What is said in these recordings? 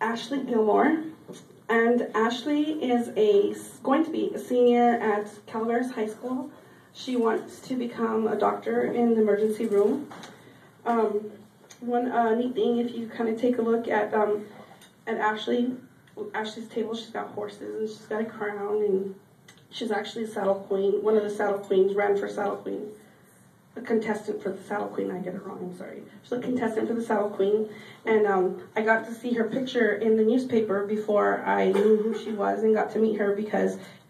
Ashley Gilmore. And Ashley is going to be a senior at Calaveras High School. She wants to become a doctor in the emergency room. One neat thing, if you kind of take a look at Ashley's table, she's got horses and she's got a crown, and she's actually a saddle queen. One of the saddle queens ran for saddle queen. A contestant for the saddle queen. I get it wrong, I'm sorry. She's a contestant for the saddle queen. And I got to see her picture in the newspaper before I knew who she was and got to meet her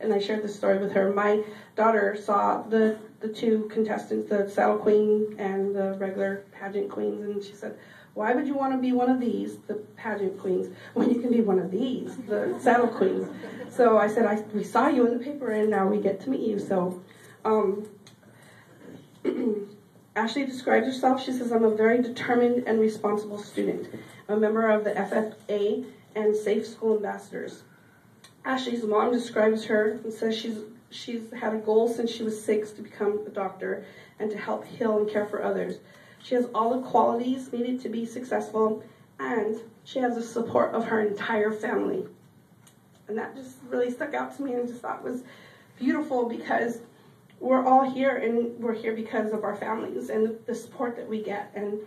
and I shared this story with her. My daughter saw the two contestants, the saddle queen and the regular pageant queens, and she said, "Why would you want to be one of these, the pageant queens, when you can be one of these, the saddle queens?" So I said, we saw you in the paper and now we get to meet you. So Ashley describes herself. She says, "I'm a very determined and responsible student. I'm a member of the FFA and Safe School Ambassadors." Ashley's mom describes her and says she's had a goal since she was 6 to become a doctor and to help heal and care for others. She has all the qualities needed to be successful, and she has the support of her entire family. And that just really stuck out to me, and just thought was beautiful, because we're all here, and we're here because of our families and the support that we get. And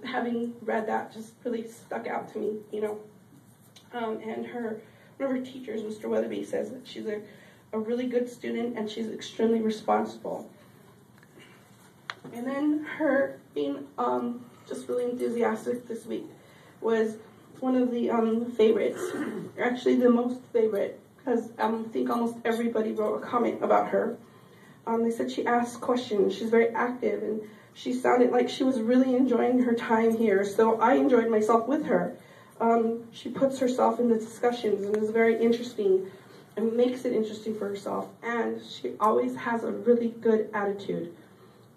having read that just really stuck out to me, you know. And one of her teachers, Mr. Weatherby, says that she's a really good student and she's extremely responsible. And then her being just really enthusiastic this week was one of the favorites, actually the most favorite, because I think almost everybody wrote a comment about her. They said she asked questions, she's very active, and she sounded like she was really enjoying her time here, so I enjoyed myself with her. She puts herself in the discussions and is very interesting and makes it interesting for herself, and she always has a really good attitude.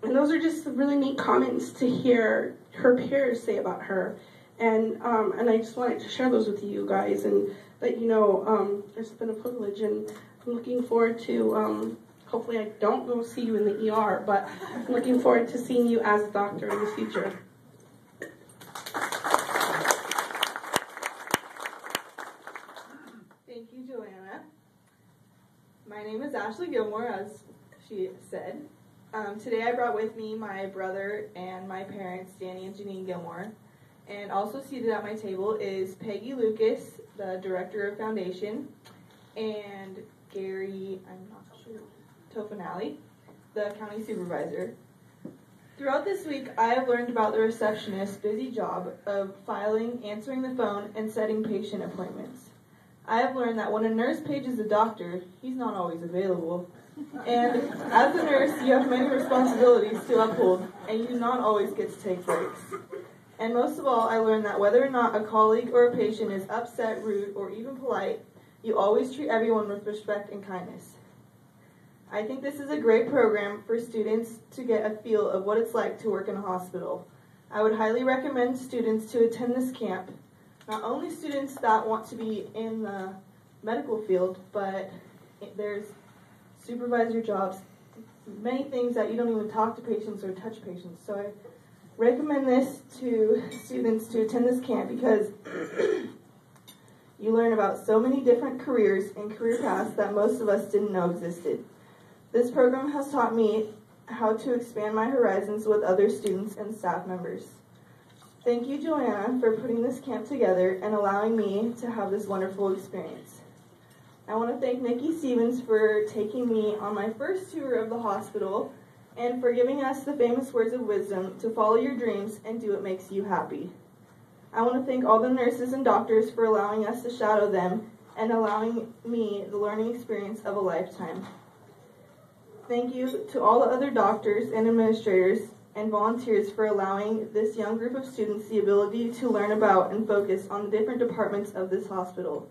And those are just really neat comments to hear her peers say about her. And I just wanted to share those with you guys and let you know it's been a privilege, and I'm looking forward to, hopefully I don't go see you in the ER, but I'm looking forward to seeing you as a doctor in the future. Thank you, Joanna. My name is Ashley Gilmore, as she said. Today I brought with me my brother and my parents, Danny and Janine Gilmore. And also seated at my table is Peggy Lucas, the Director of Foundation, and Gary, I'm not sure, Tofanelli, the County Supervisor. Throughout this week, I have learned about the receptionist's busy job of filing, answering the phone, and setting patient appointments. I have learned that when a nurse pages a doctor, he's not always available. And as a nurse, you have many responsibilities to uphold, and you do not always get to take breaks. And most of all, I learned that whether or not a colleague or a patient is upset, rude, or even polite, you always treat everyone with respect and kindness. I think this is a great program for students to get a feel of what it's like to work in a hospital. I would highly recommend students to attend this camp. Not only students that want to be in the medical field, but there's supervisor jobs, many things that you don't even talk to patients or touch patients. So I recommend this to students to attend this camp, because you learn about so many different careers and career paths that most of us didn't know existed. This program has taught me how to expand my horizons with other students and staff members. Thank you, Joanna, for putting this camp together and allowing me to have this wonderful experience. I want to thank Nikki Stevens for taking me on my first tour of the hospital and for giving us the famous words of wisdom to follow your dreams and do what makes you happy. I want to thank all the nurses and doctors for allowing us to shadow them and allowing me the learning experience of a lifetime. Thank you to all the other doctors and administrators and volunteers for allowing this young group of students the ability to learn about and focus on the different departments of this hospital.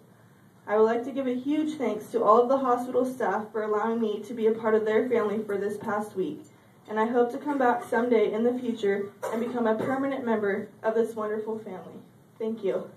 I would like to give a huge thanks to all of the hospital staff for allowing me to be a part of their family for this past week, and I hope to come back someday in the future and become a permanent member of this wonderful family. Thank you.